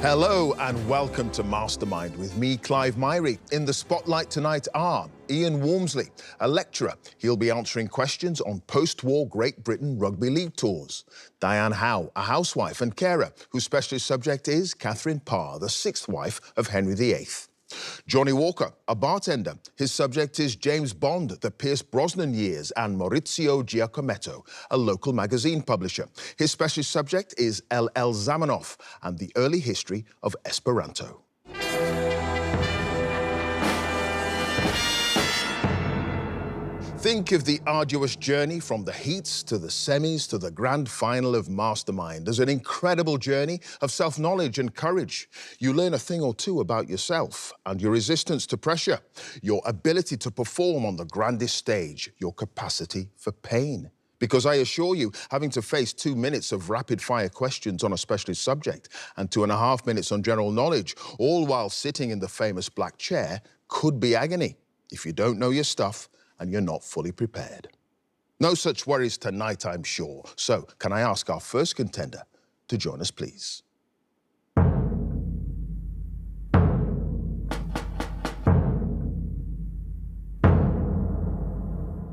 Hello and welcome to Mastermind with me, Clive Myrie. In the spotlight tonight are Ian Walmsley, a lecturer. He'll be answering questions on post-war Great Britain rugby league tours. Diane Howe, a housewife and carer, whose specialist subject is Katherine Parr, the sixth wife of Henry VIII. Johnny Walker, a bartender. His subject is James Bond, the Pierce Brosnan years, and Maurizio Giacometto, a local magazine publisher. His specialist subject is LL Zamenhof and the early history of Esperanto. Think of the arduous journey from the heats to the semis to the grand final of Mastermind as an incredible journey of self-knowledge and courage. You learn a thing or two about yourself and your resistance to pressure, your ability to perform on the grandest stage, your capacity for pain. Because I assure you, having to face 2 minutes of rapid-fire questions on a specialist subject and 2.5 minutes on general knowledge, all while sitting in the famous black chair, could be agony if you don't know your stuff and you're not fully prepared. No such worries tonight, I'm sure. So, can I ask our first contender to join us, please?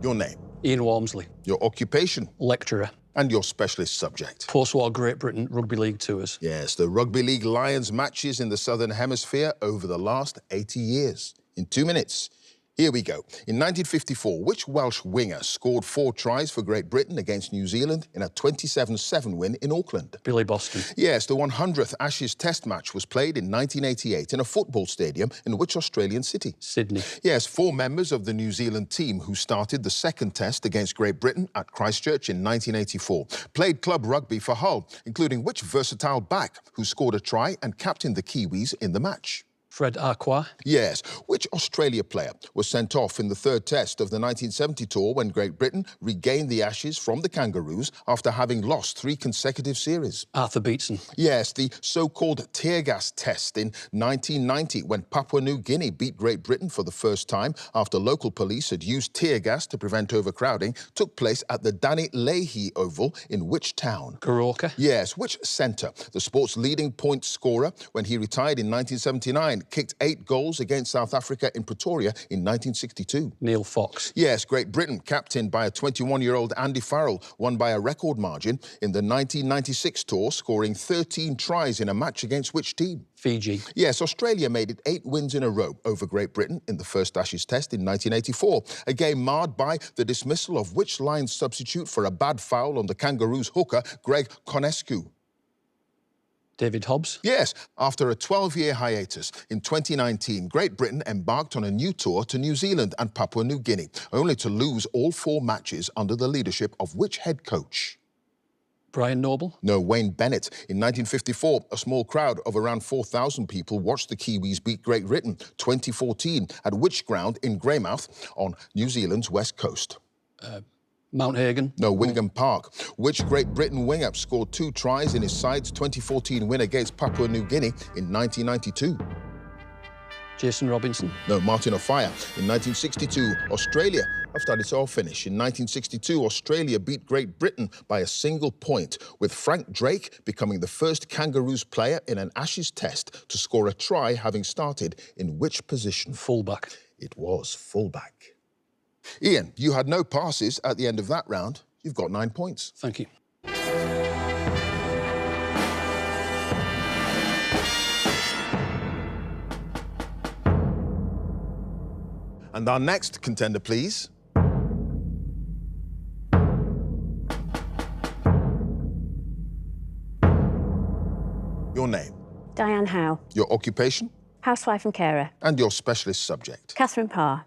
Your name? Ian Walmsley. Your occupation? Lecturer. And your specialist subject? Post-war Great Britain rugby league tours. Yes, the Rugby League Lions matches in the Southern Hemisphere over the last 80 years. In 2 minutes, here we go. In 1954, which Welsh winger scored 4 tries for Great Britain against New Zealand in a 27-7 win in Auckland? Billy Boston. Yes, the 100th Ashes Test match was played in 1988 in a football stadium in which Australian city? Sydney. Yes, 4 members of the New Zealand team who started the second test against Great Britain at Christchurch in 1984 played club rugby for Hull, including which versatile back who scored a try and captained the Kiwis in the match? Fred Arquois. Yes. Which Australia player was sent off in the third test of the 1970 tour when Great Britain regained the Ashes from the Kangaroos after having lost 3 consecutive series? Arthur Beetson. Yes, the so-called tear gas test in 1990 when Papua New Guinea beat Great Britain for the first time after local police had used tear gas to prevent overcrowding took place at the Danny Leahy Oval in which town? Goroka. Yes. Which centre, the sport's leading point scorer when he retired in 1979, kicked 8 goals against South Africa in Pretoria in 1962? Neil Fox. Yes, Great Britain, captained by a 21-year-old Andy Farrell, won by a record margin in the 1996 tour, scoring 13 tries in a match against which team? Fiji. Yes, Australia made it 8 wins in a row over Great Britain in the first Ashes Test in 1984, a game marred by the dismissal of which Lions substitute for a bad foul on the Kangaroos hooker, Greg Conescu? David Hobbs. Yes, after a 12-year hiatus, in 2019, Great Britain embarked on a new tour to New Zealand and Papua New Guinea, only to lose all 4 matches under the leadership of which head coach? Brian Noble. No, Wayne Bennett. In 1954, a small crowd of around 4,000 people watched the Kiwis beat Great Britain. 2014, at which ground in Greymouth on New Zealand's west coast? Mount Hagen. No, Wingham Park. Which Great Britain winger scored 2 tries in his side's 2014 win against Papua New Guinea in 1992? Jason Robinson. No, Martin Offiah. In 1962, Australia have started to all finish. In 1962, Australia beat Great Britain by a single point, with Frank Drake becoming the first Kangaroos player in an Ashes Test to score a try, having started in which position? Fullback. It was fullback. Ian, you had no passes at the end of that round. You've got 9 points. Thank you. And our next contender, please. Your name? Diane Howe. Your occupation? Housewife and carer. And your specialist subject? Katherine Parr.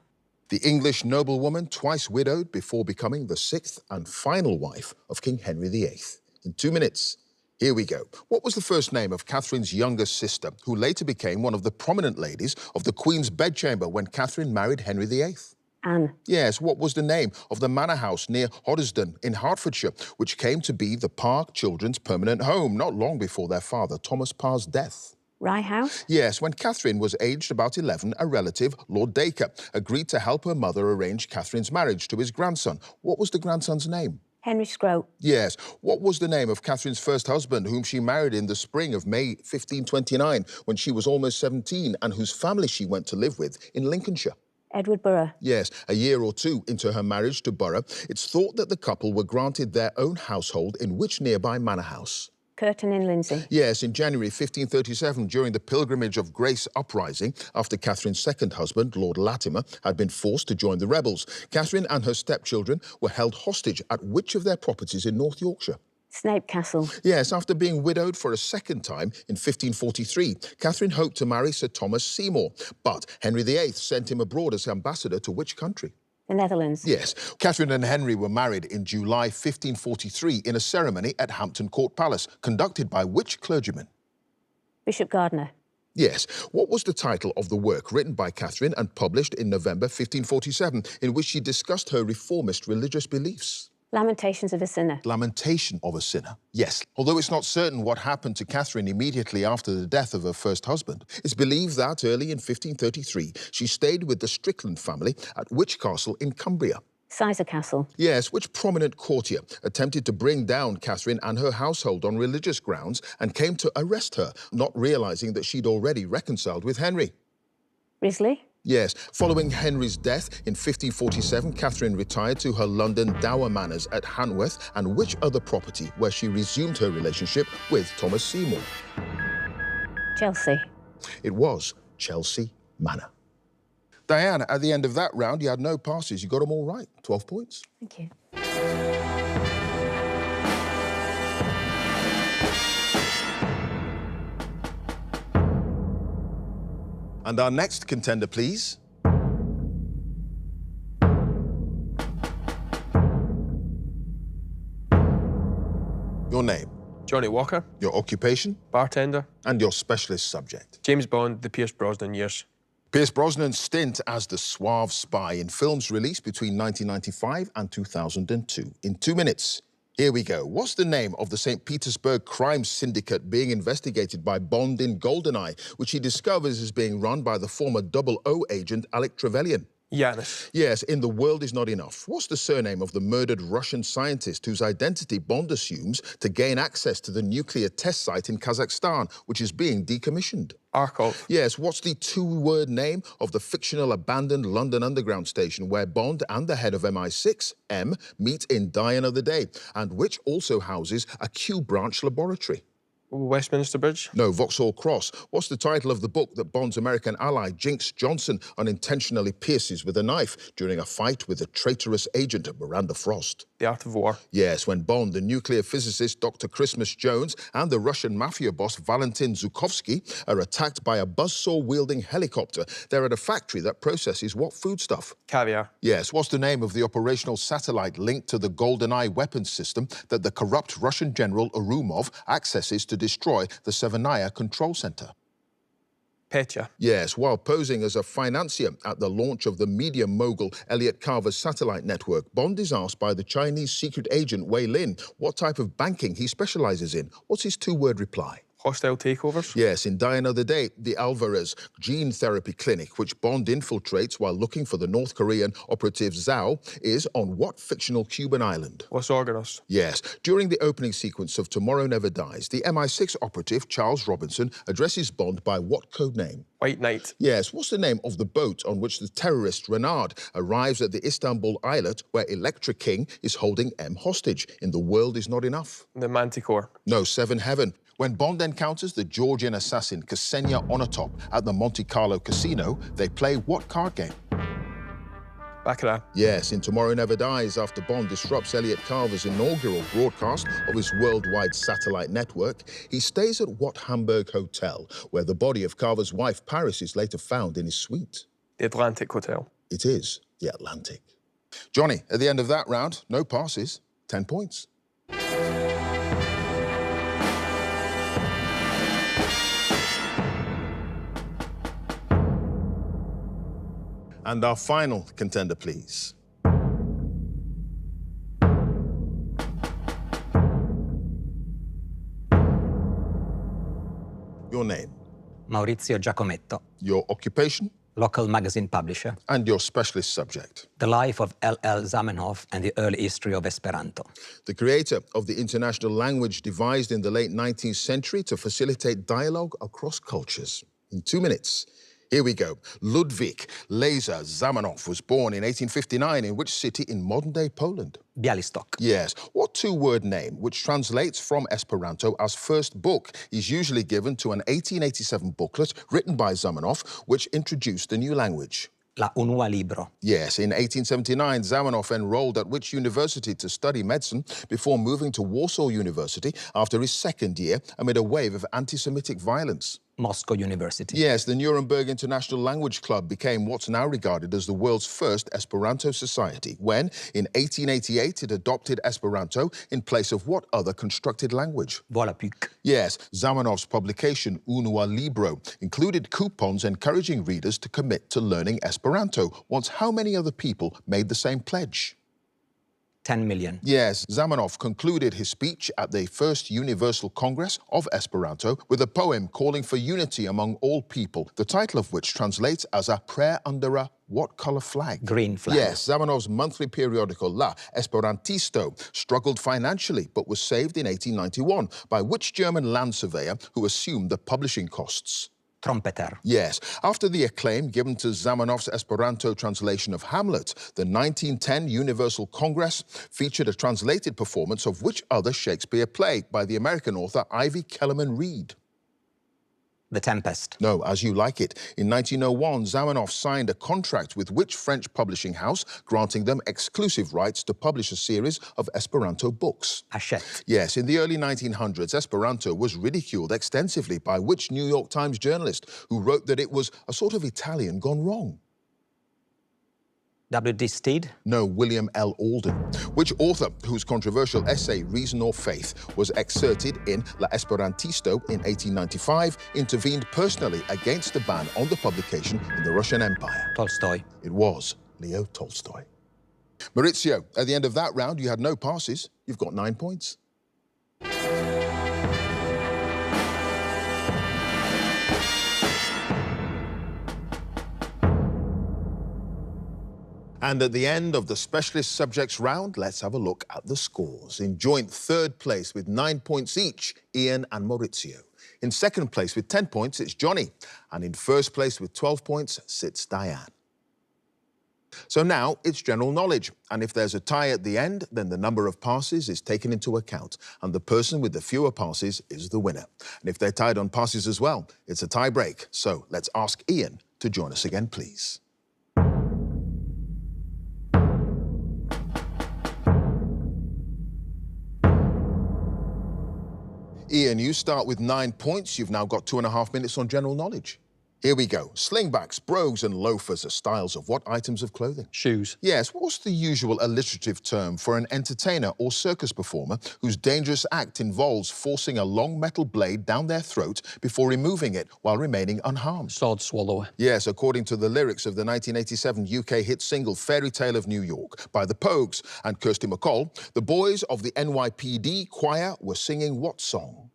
The English noblewoman, twice widowed before becoming the 6th and final wife of King Henry VIII. In 2 minutes, here we go. What was the first name of Catherine's younger sister, who later became one of the prominent ladies of the Queen's bedchamber when Catherine married Henry VIII? Anne. Yes, what was the name of the manor house near Hoddesdon in Hertfordshire, which came to be the Parr children's permanent home not long before their father, Thomas Parr's death? Rye House? Yes, when Catherine was aged about 11, a relative, Lord Dacre, agreed to help her mother arrange Catherine's marriage to his grandson. What was the grandson's name? Henry Scrope. Yes. What was the name of Catherine's first husband, whom she married in the spring of May 1529, when she was almost 17, and whose family she went to live with in Lincolnshire? Edward Burgh. Yes, a year or two into her marriage to Burgh, it's thought that the couple were granted their own household in which nearby manor house? Curtin in Lindsay. Yes, in January 1537, during the Pilgrimage of Grace uprising, after Catherine's second husband, Lord Latimer, had been forced to join the rebels, Catherine and her stepchildren were held hostage at which of their properties in North Yorkshire? Snape Castle. Yes, after being widowed for a second time in 1543, Catherine hoped to marry Sir Thomas Seymour, but Henry VIII sent him abroad as ambassador to which country? The Netherlands. Yes, Catherine and Henry were married in July 1543 in a ceremony at Hampton Court Palace, conducted by which clergyman? Bishop Gardiner. Yes. What was the title of the work written by Catherine and published in November 1547, in which she discussed her reformist religious beliefs? Lamentations of a Sinner. Lamentation of a Sinner. Yes. Although it's not certain what happened to Catherine immediately after the death of her first husband, it's believed that early in 1533 she stayed with the Strickland family at which castle in Cumbria? Sizer Castle. Yes, which prominent courtier attempted to bring down Catherine and her household on religious grounds and came to arrest her, not realising that she'd already reconciled with Henry? Risley. Yes. Following Henry's death in 1547, Catherine retired to her London dower manors at Hanworth, and which other property where she resumed her relationship with Thomas Seymour? Chelsea. It was Chelsea Manor. Diane, at the end of that round, you had no passes. You got them all right. 12 points. Thank you. And our next contender, please. Your name, Johnny Walker, your occupation, bartender, and your specialist subject. James Bond, the Pierce Brosnan years. Pierce Brosnan's stint as the suave spy in films released between 1995 and 2002. In 2 minutes, here we go. What's the name of the St. Petersburg crime syndicate being investigated by Bond in GoldenEye, which he discovers is being run by the former 00 agent Alec Trevelyan? Yanis. Yes, in The World Is Not Enough. What's the surname of the murdered Russian scientist whose identity Bond assumes to gain access to the nuclear test site in Kazakhstan, which is being decommissioned? Arkov. Yes, what's the two-word name of the fictional abandoned London Underground station where Bond and the head of MI6, M, meet in Die Another Day, and which also houses a Q branch laboratory? Westminster Bridge. No, Vauxhall Cross. What's the title of the book that Bond's American ally, Jinx Johnson, unintentionally pierces with a knife during a fight with the traitorous agent Miranda Frost? The Art of War. Yes, when Bond, the nuclear physicist Dr. Christmas Jones, and the Russian mafia boss Valentin Zhukovsky are attacked by a buzzsaw-wielding helicopter. They're at a factory that processes what foodstuff? Caviar. Yes, what's the name of the operational satellite linked to the GoldenEye weapons system that the corrupt Russian general Urumov accesses to destroy the Severnaya control center? Petya. Yes, while posing as a financier at the launch of the media mogul Elliot Carver's satellite network, Bond is asked by the Chinese secret agent Wei Lin what type of banking he specializes in. What's his two-word reply? Hostile takeovers. Yes, in Die Another Day, the Alvarez gene therapy clinic, which Bond infiltrates while looking for the North Korean operative Zhao, is on what fictional Cuban island? Los Organos. Yes, during the opening sequence of Tomorrow Never Dies, the MI6 operative Charles Robinson addresses Bond by what code name? White Knight. Yes, what's the name of the boat on which the terrorist Renard arrives at the Istanbul islet where Electra King is holding M hostage in The World Is Not Enough? The Manticore. No, Seven Heaven. When Bond encounters the Georgian assassin Ksenia Onatop at the Monte Carlo casino, they play what card game? Baccarat. Yes, in Tomorrow Never Dies, after Bond disrupts Elliot Carver's inaugural broadcast of his worldwide satellite network, he stays at what Hamburg hotel, where the body of Carver's wife, Paris, is later found in his suite? The Atlantic Hotel. It is the Atlantic. Johnny, at the end of that round, no passes, 10 points. And our final contender, please. Your name. Maurizio Giacometto, Your occupation. local magazine publisher. And your specialist subject? The life of LL Zamenhof and the early history of Esperanto. The creator of the international language devised in the late 19th century to facilitate dialogue across cultures. In 2 minutes, here we go. Ludwik Laser Zamenhof was born in 1859 in which city in modern-day Poland? Białystok. Yes. What two-word name, which translates from Esperanto as first book, is usually given to an 1887 booklet written by Zamenhof, which introduced the new language? La unua libro. Yes, in 1879, Zamenhof enrolled at which university to study medicine before moving to Warsaw University after his second year amid a wave of anti-Semitic violence? Moscow University. Yes, the Nuremberg International Language Club became what's now regarded as the world's first Esperanto society when, in 1888, it adopted Esperanto in place of what other constructed language? Volapük. Yes, Zamenhof's publication Unua Libro included coupons encouraging readers to commit to learning Esperanto, once how many other people made the same pledge? 10 million. Yes, Zamenhof concluded his speech at the First Universal Congress of Esperanto with a poem calling for unity among all people, the title of which translates as a prayer under a what colour flag? Green flag. Yes, Zamenhof's monthly periodical La Esperantisto struggled financially but was saved in 1891 by which German land surveyor who assumed the publishing costs? Trompeter. Yes. After the acclaim given to Zamenhof's Esperanto translation of Hamlet, the 1910 Universal Congress featured a translated performance of which other Shakespeare play by the American author Ivy Kellerman Reid? The Tempest. No, As You Like It. In 1901, Zamenhof signed a contract with which French publishing house, granting them exclusive rights to publish a series of Esperanto books? Hachette. Yes, in the early 1900s, Esperanto was ridiculed extensively by which New York Times journalist who wrote that it was a sort of Italian gone wrong? W.D. Steed. No, William L. Alden. Which author, whose controversial essay Reason or Faith was excerpted in La Esperantisto in 1895, intervened personally against the ban on the publication in the Russian Empire? Tolstoy. It was Leo Tolstoy. Maurizio, at the end of that round, you had no passes. You've got 9 points. And at the end of the specialist subjects round, let's have a look at the scores. In joint third place with 9 points each, Ian and Maurizio. In second place with 10 points, it's Johnny. And in first place with 12 points sits Diane. So now it's general knowledge. And if there's a tie at the end, then the number of passes is taken into account. And the person with the fewer passes is the winner. And if they're tied on passes as well, it's a tie break. So let's ask Ian to join us again, please. Ian, you start with 9 points. You've now got 2.5 minutes on general knowledge. Here we go. Slingbacks, brogues and loafers are styles of what items of clothing? Shoes. Yes, what's the usual alliterative term for an entertainer or circus performer whose dangerous act involves forcing a long metal blade down their throat before removing it while remaining unharmed? Sword swallower. Yes, according to the lyrics of the 1987 UK hit single Fairy Tale of New York by the Pogues and Kirsty MacColl, the boys of the NYPD choir were singing what song?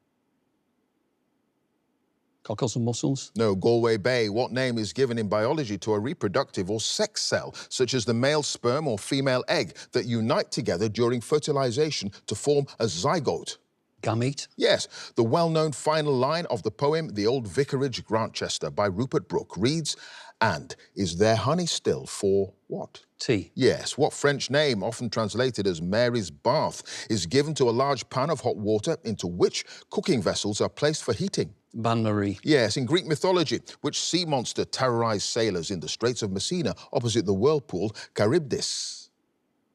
Cockles and mussels. No, Galway Bay. What name is given in biology to a reproductive or sex cell, such as the male sperm or female egg, that unite together during fertilization to form a zygote? Gamete. Yes, the well-known final line of the poem The Old Vicarage, Grantchester by Rupert Brooke reads, "And is there honey still for what?" Tea. Yes, what French name, often translated as Mary's bath, is given to a large pan of hot water into which cooking vessels are placed for heating? Bain-Marie. Yes, in Greek mythology, which sea monster terrorized sailors in the Straits of Messina opposite the whirlpool Charybdis?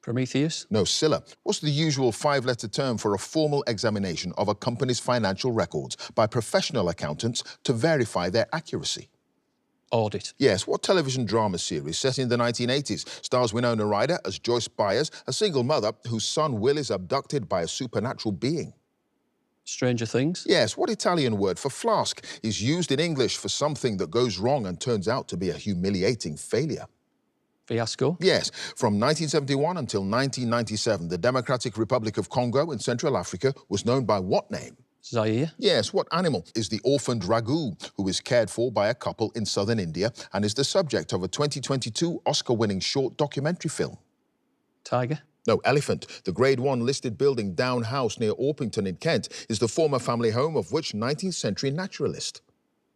Prometheus. No, Scylla. What's the usual 5-letter term for a formal examination of a company's financial records by professional accountants to verify their accuracy? Audit. Yes, what television drama series set in the 1980s stars Winona Ryder as Joyce Byers, a single mother whose son Will is abducted by a supernatural being? Stranger Things. Yes, what Italian word for flask is used in English for something that goes wrong and turns out to be a humiliating failure? Fiasco. Yes, from 1971 until 1997, the Democratic Republic of Congo in Central Africa was known by what name? Zaire. Yes, what animal is the orphaned ragu who is cared for by a couple in southern India and is the subject of a 2022 Oscar-winning short documentary film? Tiger. No, elephant. The Grade 1 listed building Down House near Orpington in Kent is the former family home of which 19th century naturalist?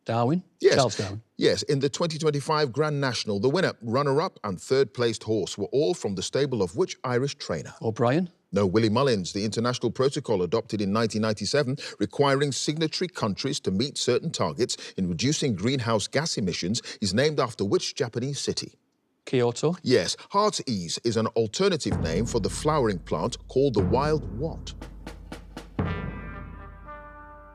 Darwin. Yes. Charles Darwin. Yes, in the 2025 Grand National, the winner, runner-up and third-placed horse were all from the stable of which Irish trainer? O'Brien. No, Willie Mullins, the international protocol adopted in 1997 requiring signatory countries to meet certain targets in reducing greenhouse gas emissions is named after which Japanese city? Kyoto. Yes, heartsease is an alternative name for the flowering plant called the wild what?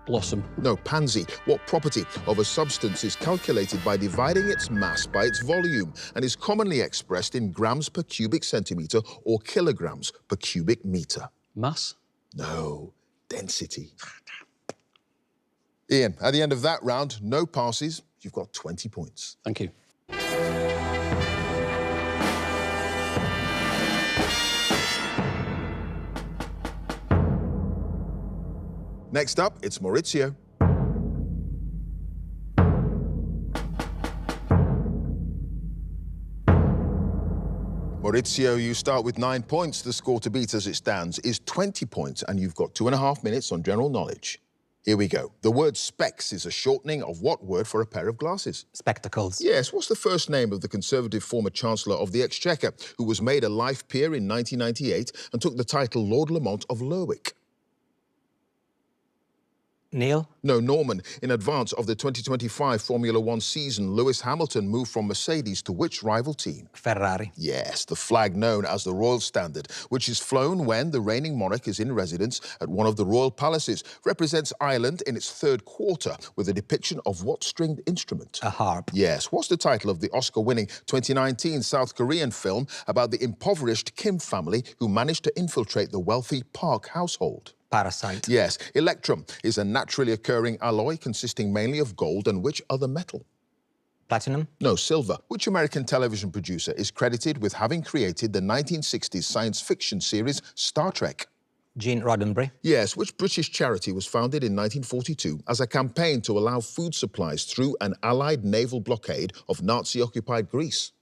Blossom. No, pansy. What property of a substance is calculated by dividing its mass by its volume and is commonly expressed in grams per cubic centimetre or kilograms per cubic metre? Mass. No, density. Ian, at the end of that round, no passes. You've got 20 points. Thank you. Next up, it's Maurizio. Maurizio, you start with 9 points. The score to beat as it stands is 20 points, and you've got 2.5 minutes on general knowledge. Here we go. The word specs is a shortening of what word for a pair of glasses? Spectacles. Yes, what's the first name of the Conservative former Chancellor of the Exchequer, who was made a life peer in 1998 and took the title Lord Lamont of Lerwick? Neil. No, Norman. In advance of the 2025 Formula One season, Lewis Hamilton moved from Mercedes to which rival team? Ferrari. Yes, the flag known as the Royal Standard, which is flown when the reigning monarch is in residence at one of the royal palaces, represents Ireland in its third quarter with a depiction of what stringed instrument? A harp. Yes, what's the title of the Oscar-winning 2019 South Korean film about the impoverished Kim family who managed to infiltrate the wealthy Park household? Parasite. Yes, electrum is a naturally occurring alloy consisting mainly of gold and which other metal? Platinum. No, silver. Which American television producer is credited with having created the 1960s science fiction series Star Trek? Gene Roddenberry. Yes, which British charity was founded in 1942 as a campaign to allow food supplies through an Allied naval blockade of Nazi-occupied Greece?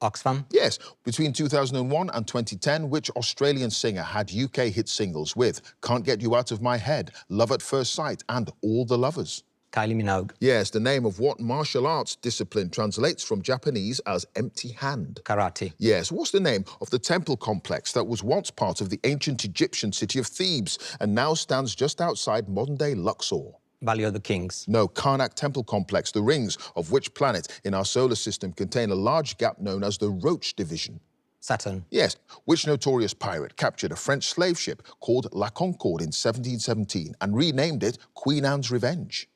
Oxfam. Yes, between 2001 and 2010, which Australian singer had UK hit singles with Can't Get You Out of My Head, Love at First Sight and All the Lovers? Kylie Minogue. Yes, the name of what martial arts discipline translates from Japanese as empty hand? Karate. Yes, what's the name of the temple complex that was once part of the ancient Egyptian city of Thebes and now stands just outside modern-day Luxor? Valley of the Kings. No, Karnak Temple Complex, the rings of which planet in our solar system contain a large gap known as the Roche Division? Saturn. Yes, which notorious pirate captured a French slave ship called La Concorde in 1717 and renamed it Queen Anne's Revenge?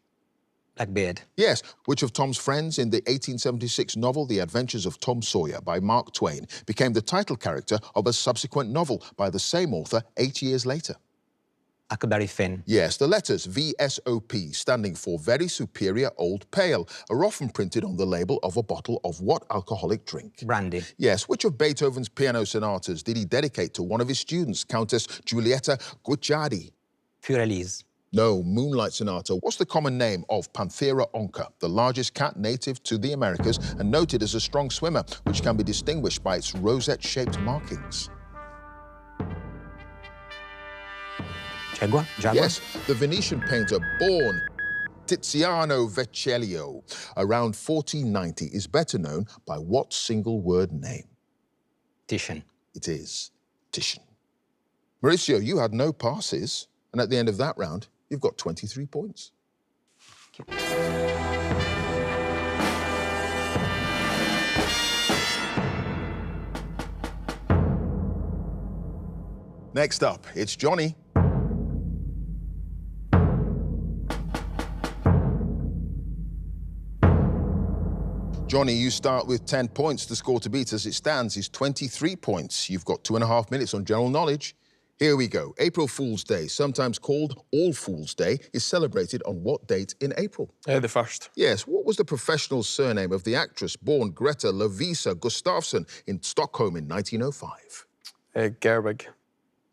Blackbeard. Yes, which of Tom's friends in the 1876 novel The Adventures of Tom Sawyer by Mark Twain became the title character of a subsequent novel by the same author 8 years later? Huckleberry Finn. Yes, the letters VSOP, standing for Very Superior Old Pale, are often printed on the label of a bottle of what alcoholic drink? Brandy. Yes, which of Beethoven's piano sonatas did he dedicate to one of his students, Countess Giulietta Guicciardi? Furelise. No, Moonlight Sonata. What's the common name of Panthera onca, the largest cat native to the Americas and noted as a strong swimmer, which can be distinguished by its rosette-shaped markings? Jaguar. Yes, the Venetian painter born Tiziano Vecellio around 1490 is better known by what single-word name? Titian. It is Titian. Mauricio, you had no passes, and at the end of that round, you've got 23 points. Next up, it's Johnny. Johnny, you start with 10 points. The score to beat as it stands is 23 points. You've got 2.5 minutes on general knowledge. Here we go. April Fool's Day, sometimes called All Fool's Day, is celebrated on what date in April? The 1st. Yes, what was the professional surname of the actress born Greta Lovisa Gustafsson in Stockholm in 1905? Gerwig.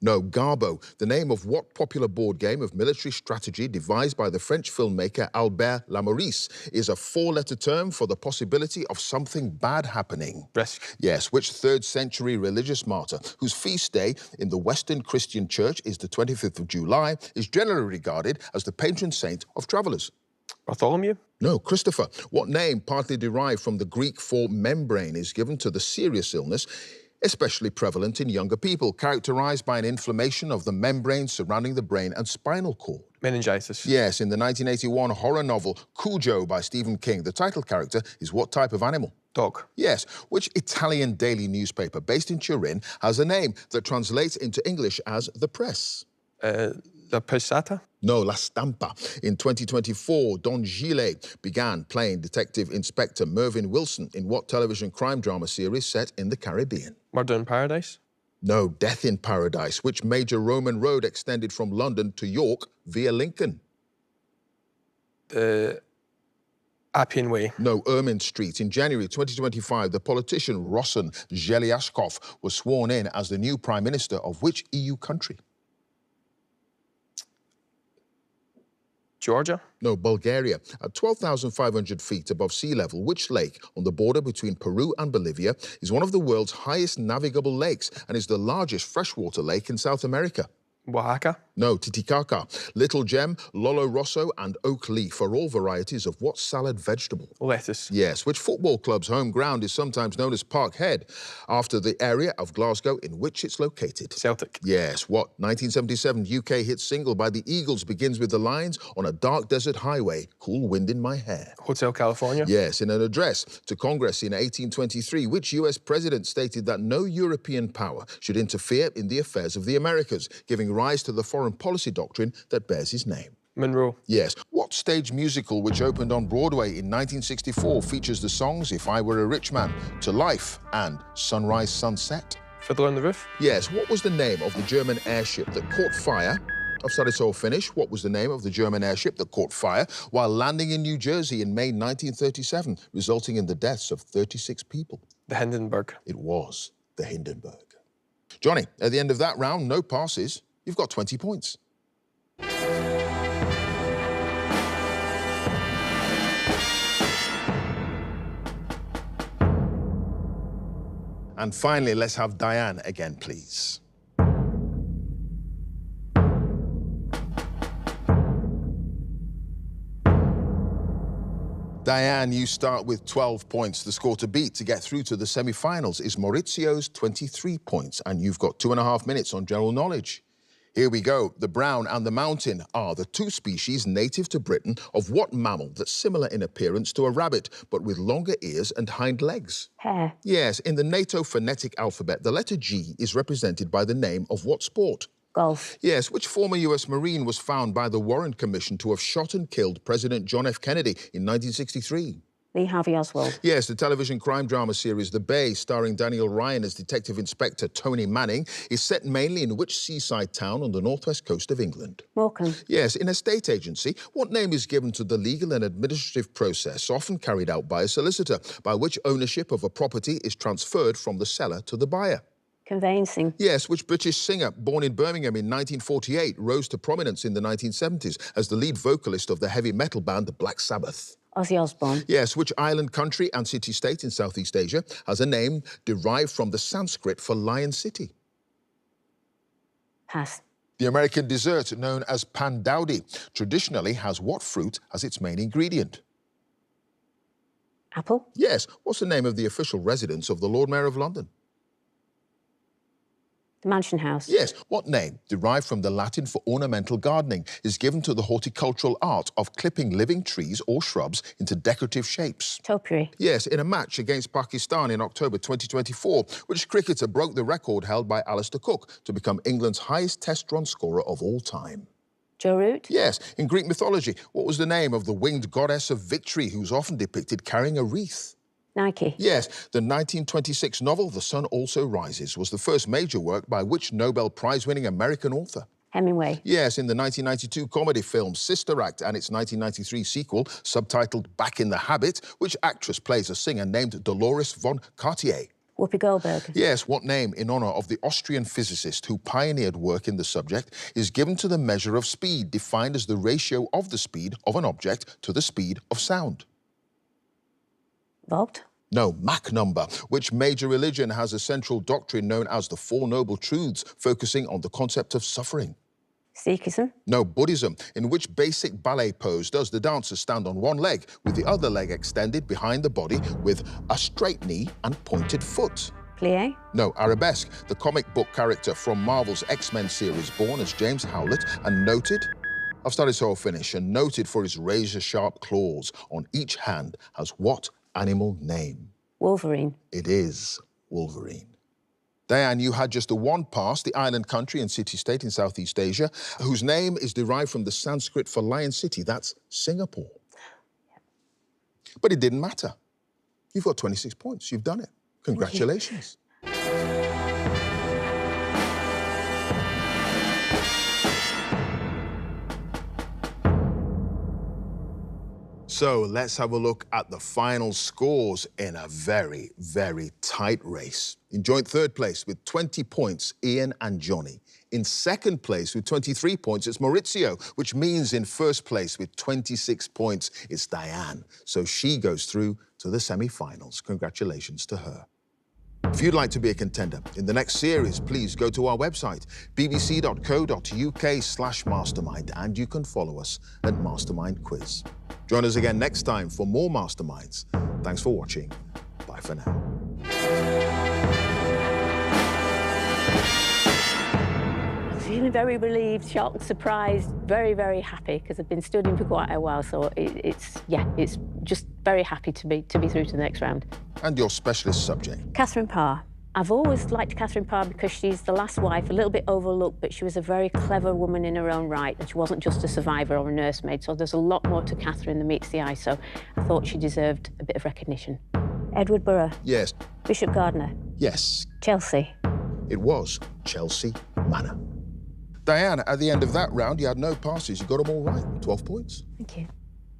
No, Garbo, the name of what popular board game of military strategy devised by the French filmmaker Albert Lamorisse is a four-letter term for the possibility of something bad happening? Risk. Yes, which 3rd century religious martyr, whose feast day in the Western Christian Church is the 25th of July, is generally regarded as the patron saint of travellers? Bartholomew. No, Christopher. What name, partly derived from the Greek for membrane, is given to the serious illness especially prevalent in younger people, characterized by an inflammation of the membrane surrounding the brain and spinal cord? Meningitis. Yes, in the 1981 horror novel Cujo by Stephen King, the title character is what type of animal? Dog. Yes. Which Italian daily newspaper based in Turin has a name that translates into English as the press? La Pesata. No, La Stampa. In 2024, Don Gile began playing Detective Inspector Mervyn Wilson in what television crime drama series set in the Caribbean? Murder in Paradise. No, Death in Paradise. Which major Roman road extended from London to York via Lincoln? Appian Way. No, Ermine Street. In January 2025, the politician Rossen Zeliashkov was sworn in as the new Prime Minister of which EU country? Georgia. No, Bulgaria. At 12,500 feet above sea level, which lake on the border between Peru and Bolivia is one of the world's highest navigable lakes and is the largest freshwater lake in South America? Oaxaca. No, Titicaca. Little Gem, Lolo Rosso and Oak Leaf are all varieties of what salad vegetable? Lettuce. Yes, which football club's home ground is sometimes known as Parkhead, after the area of Glasgow in which it's located? Celtic. Yes, what 1977 UK hit single by the Eagles begins with the lines, "On a dark desert highway, cool wind in my hair"? Hotel California. Yes, in an address to Congress in 1823, which US president stated that no European power should interfere in the affairs of the Americas, giving rise to the foreign policy doctrine that bears his name? Monroe. Yes. What stage musical which opened on Broadway in 1964 features the songs If I Were a Rich Man, To Life and Sunrise Sunset? Fiddler on the Roof. Yes. What was the name of the German airship that caught fire? I've said it's all finished. What was the name of the German airship that caught fire while landing in New Jersey in May 1937, resulting in the deaths of 36 people? The Hindenburg. It was the Hindenburg. Johnny, at the end of that round, no passes. You've got 20 points. And finally, let's have Diane again, please. Diane, you start with 12 points. The score to beat to get through to the semi-finals is Maurizio's 23 points, and you've got 2.5 minutes on general knowledge. Here we go. The brown and the mountain are the two species native to Britain of what mammal that's similar in appearance to a rabbit, but with longer ears and hind legs? Hare. Yes, in the NATO phonetic alphabet, the letter G is represented by the name of what sport? Golf. Yes, which former US Marine was found by the Warren Commission to have shot and killed President John F. Kennedy in 1963? Lee Harvey Oswald. Yes, the television crime drama series The Bay, starring Daniel Ryan as Detective Inspector Tony Manning, is set mainly in which seaside town on the northwest coast of England? Morecambe. Yes, in a state agency, what name is given to the legal and administrative process often carried out by a solicitor, by which ownership of a property is transferred from the seller to the buyer? Conveyancing. Yes, which British singer, born in Birmingham in 1948, rose to prominence in the 1970s as the lead vocalist of the heavy metal band Black Sabbath? Ozzy Osbourne. Yes, which island, country and city-state in Southeast Asia has a name derived from the Sanskrit for Lion City? Pass. The American dessert known as pandowdy traditionally has what fruit as its main ingredient? Apple. Yes, what's the name of the official residence of the Lord Mayor of London? The Mansion House. Yes, what name, derived from the Latin for ornamental gardening, is given to the horticultural art of clipping living trees or shrubs into decorative shapes? Topiary. Yes, in a match against Pakistan in October 2024, which cricketer broke the record held by Alistair Cook to become England's highest test run scorer of all time? Joe Root. Yes, in Greek mythology, what was the name of the winged goddess of victory who's often depicted carrying a wreath? Nike. Yes, the 1926 novel The Sun Also Rises was the first major work by which Nobel Prize-winning American author? Hemingway. Yes, in the 1992 comedy film Sister Act and its 1993 sequel, subtitled Back in the Habit, which actress plays a singer named Dolores von Cartier? Whoopi Goldberg. Yes, what name, in honor of the Austrian physicist who pioneered work in the subject, is given to the measure of speed, defined as the ratio of the speed of an object to the speed of sound? Volt. No, Mach number. Which major religion has a central doctrine known as the Four Noble Truths, focusing on the concept of suffering? Sikhism. No, Buddhism. In which basic ballet pose does the dancer stand on one leg with the other leg extended behind the body with a straight knee and pointed foot? Plie. No, Arabesque. The comic book character from Marvel's X-Men series, born as James Howlett and noted, I've started so I'll finish, and noted for his razor-sharp claws on each hand, has what animal name? Wolverine. It is Wolverine. Diane, you had just the one pass, the island country and city-state in Southeast Asia, whose name is derived from the Sanskrit for lion city. That's Singapore. But it didn't matter. You've got 26 points. You've done it. Congratulations. So let's have a look at the final scores in a very, very tight race. In joint third place with 20 points, Ian and Johnny. In second place with 23 points, it's Maurizio, which means in first place with 26 points, it's Diane. So she goes through to the semi-finals. Congratulations to her. If you'd like to be a contender in the next series, please go to our website, bbc.co.uk/mastermind, and you can follow us at Mastermind Quiz. Join us again next time for more Masterminds. Thanks for watching. Bye for now. Feeling very relieved, shocked, surprised, very, very happy because I've been studying for quite a while. So it's just very happy to be through to the next round. And your specialist subject? Katherine Parr. I've always liked Katherine Parr because she's the last wife, a little bit overlooked, but she was a very clever woman in her own right, and she wasn't just a survivor or a nursemaid. So there's a lot more to Katherine than meets the eye. So I thought she deserved a bit of recognition. Edward Burrough. Yes. Bishop Gardner. Yes. Chelsea. It was Chelsea Manor. Diane, at the end of that round, you had no passes. You got them all right, 12 points. Thank you.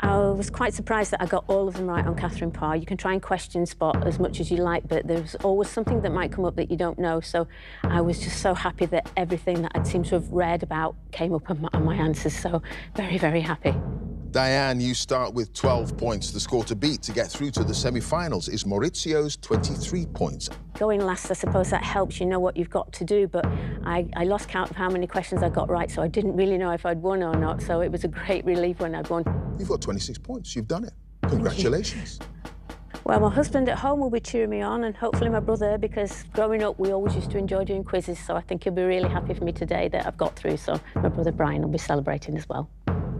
I was quite surprised that I got all of them right on Katherine Parr. You can try and question spot as much as you like, but there's always something that might come up that you don't know. So I was just so happy that everything that I'd seemed to have read about came up on my answers. So very, very happy. Diane, you start with 12 points. The score to beat to get through to the semi-finals is Maurizio's 23 points. Going last, I suppose that helps. You know what you've got to do, but I lost count of how many questions I got right, so I didn't really know if I'd won or not. So it was a great relief when I'd won. You've got 26 points. You've done it. Congratulations. Well, my husband at home will be cheering me on, and hopefully my brother, because growing up, we always used to enjoy doing quizzes, so I think he'll be really happy for me today that I've got through, so my brother Brian will be celebrating as well.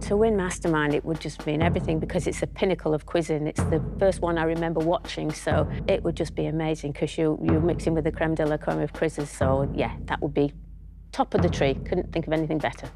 To win Mastermind, it would just mean everything because it's a pinnacle of quizzing. It's the first one I remember watching, so it would just be amazing because you're mixing with the creme de la creme of quizzes, so yeah, that would be top of the tree. Couldn't think of anything better.